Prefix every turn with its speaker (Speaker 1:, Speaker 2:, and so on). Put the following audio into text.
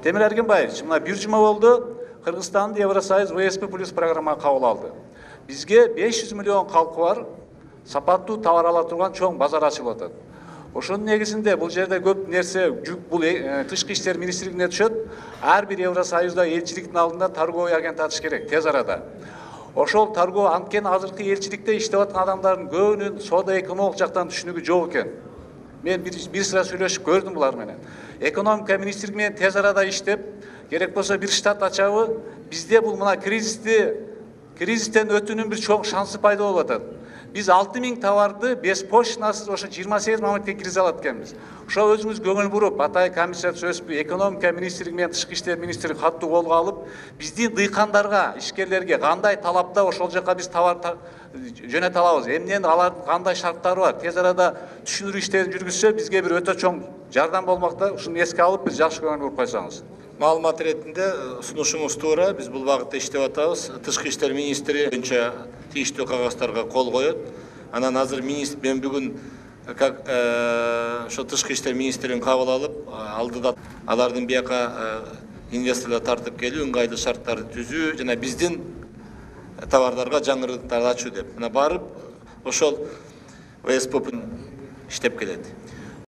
Speaker 1: Темир Эргенбаевич, мына бир жума болду, Кыргызстандын Евросоюз ВСП плюс программа кабыл алды. Бизге 500 миллион калкы бар, сапаттуу товар ала турган чоң базар ачылып атат. Ошонун негизинде бул жерде көп нерсе жүк бул тышкы иштер министрлигине түшөт. Ар бир Евросоюзда элчиликтин алдында торговый агент ачыш керек тез арада. Ошол торговый анткени азыркы элчиликте иштеп аткан адамдардын көбүнүн соода экономик жактан түшүнүгү жок экен. Мен бир sıra сүйлөшүп көрдүм булар менен. Экономика министрлиги менен тез арада иштеп, керек болсо бир штат ачабы, бизде бул мына кризистен өтүүнүн бир чоң шансы пайда болуп атат. Biz 6000 товарды беспошлинасыз ошо 28 мамлекетке киргизе алат экенбиз. Ошо өзүңүз көңүл буруп, Атай комиссия ÖSP, экономика министрлиги менен тышкы иштер министрлиги каттуу колго алып, биздин дыйкандарга, ишкерлерге кандай талапта ошол жака биз товар жөнөтө алабыз. Эмнен алардын кандай шарттары бар? Тез арада түшүндүрүү иштерин жүргүзсө, бизге бир өтө чоң жардам болмокта. Ушуну эске алып, биз жакшы көңүл буруп койсоңуз.
Speaker 2: Маалымат иретинде сунушуңуз туура, биз бул багытта иштеп атабыз. Тышкы иштер министри боюнча тийиштүү кагаздарга кол коет. Анан азыр мен бүгүн как ошо тышкы иштер министрин кабыл алып, алдыда алардын бияка инвесторлор тартып келүү, ыңгайлуу шарттарды түзүү жана биздин товарларга жаңы рыноктарды ачуу деп. Мына барып ошол ВСП иштеп келет.